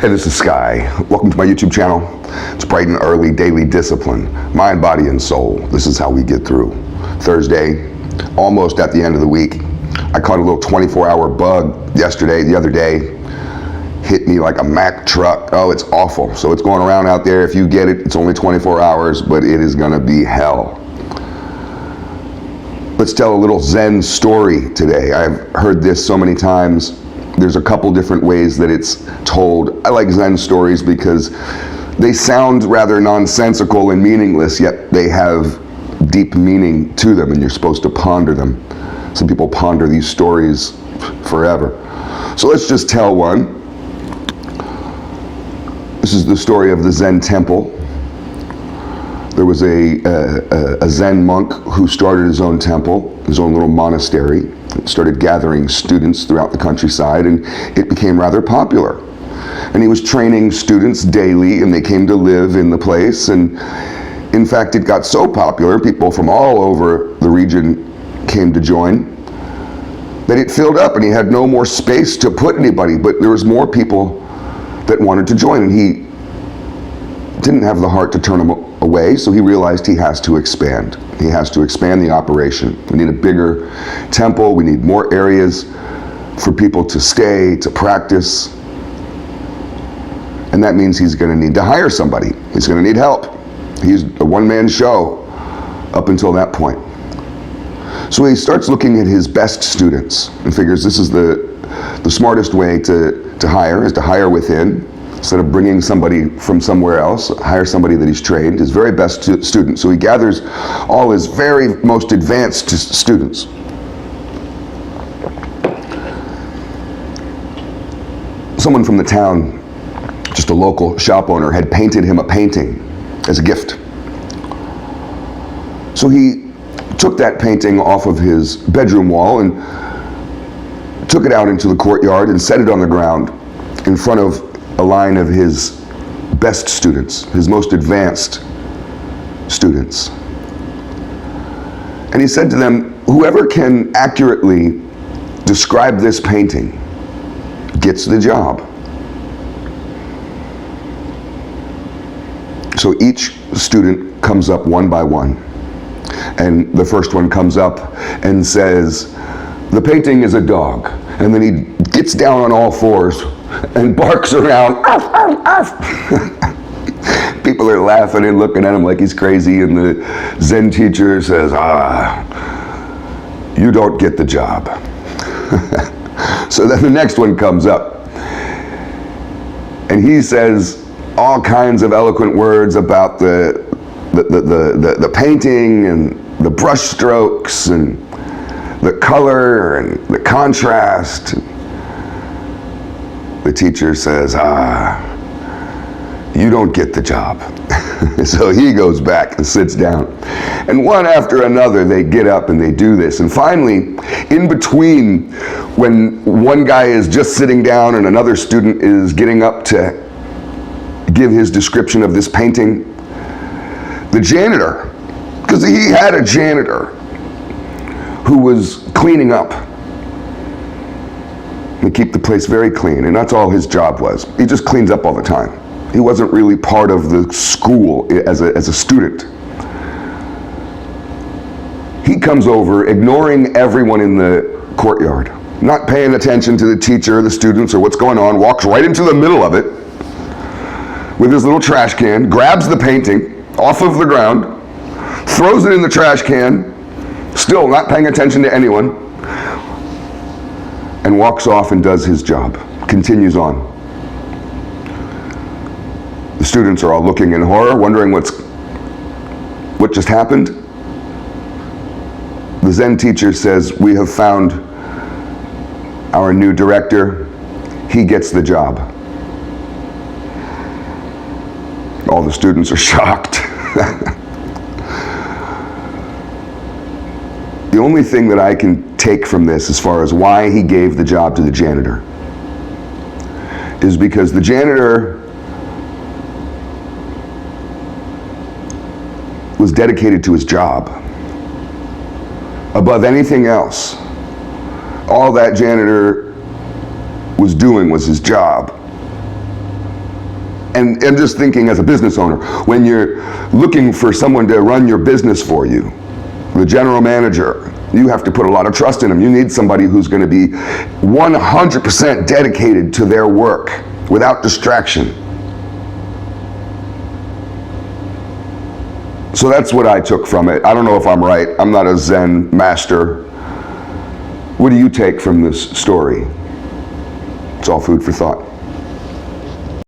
Hey, this is Sky. Welcome to my YouTube channel. It's bright and early daily discipline, mind, body, and soul. This is how we get through. Thursday, almost at the end of the week. I caught a little 24-hour bug the other day. Hit me like a Mack truck. Oh, it's awful. So it's going around out there. If you get it, it's only 24 hours, but it is gonna be hell. Let's tell a little Zen story today. I've heard this so many times. There's a couple different ways that it's told. I like Zen stories because they sound rather nonsensical and meaningless, yet they have deep meaning to them, and you're supposed to ponder them. Some people ponder these stories forever. So let's just tell one. This is the story of the Zen temple. There was a Zen monk who started his own temple, his own little monastery. Started gathering students throughout the countryside, and it became rather popular. And he was training students daily, and they came to live in the place. And in fact, it got so popular, people from all over the region came to join, that it filled up, and he had no more space to put anybody. But there was more people that wanted to join, and he didn't have the heart to turn them away, so he realized he has to expand. He has to expand the operation. We need a bigger temple. We need more areas for people to stay, to practice. And that means he's going to need to hire somebody. He's going to need help. He's a one-man show up until that point. So he starts looking at his best students and figures this is the smartest way to hire, is to hire within. Instead of bringing somebody from somewhere else, hire somebody that he's trained, his very best student. So he gathers all his very most advanced students. Someone from the town, just a local shop owner, had painted him a painting as a gift. So he took that painting off of his bedroom wall and took it out into the courtyard and set it on the ground in front of a line of his best students, his most advanced students. And he said to them, whoever can accurately describe this painting gets the job. So each student comes up one by one, and the first one comes up and says, the painting is a dog. And then he gets down on all fours and barks around. Arf, arf, arf. People are laughing and looking at him like he's crazy, and the Zen teacher says, you don't get the job. So then the next one comes up, and he says all kinds of eloquent words about the painting and the brush strokes and the color and the contrast. The teacher says, you don't get the job. So he goes back and sits down. And one after another, they get up and they do this. And finally, in between, when one guy is just sitting down and another student is getting up to give his description of this painting, the janitor, because he had a janitor who was cleaning up and keep the place very clean, and that's all his job was. He just cleans up all the time. He wasn't really part of the school as a student. He comes over, ignoring everyone in the courtyard, not paying attention to the teacher or the students or what's going on, walks right into the middle of it with his little trash can, grabs the painting off of the ground, throws it in the trash can, still not paying attention to anyone, and walks off and does his job, continues on. The students are all looking in horror, wondering what just happened. The Zen teacher says, we have found our new director. He gets the job. All the students are shocked. The only thing that I can take from this as far as why he gave the job to the janitor is because the janitor was dedicated to his job above anything else. All that janitor was doing was his job. And I'm just thinking as a business owner, when you're looking for someone to run your business for you, the general manager, you have to put a lot of trust in them. You need somebody who's going to be 100% dedicated to their work without distraction. So that's what I took from it. I don't know if I'm right. I'm not a Zen master. What do you take from this story? It's all food for thought.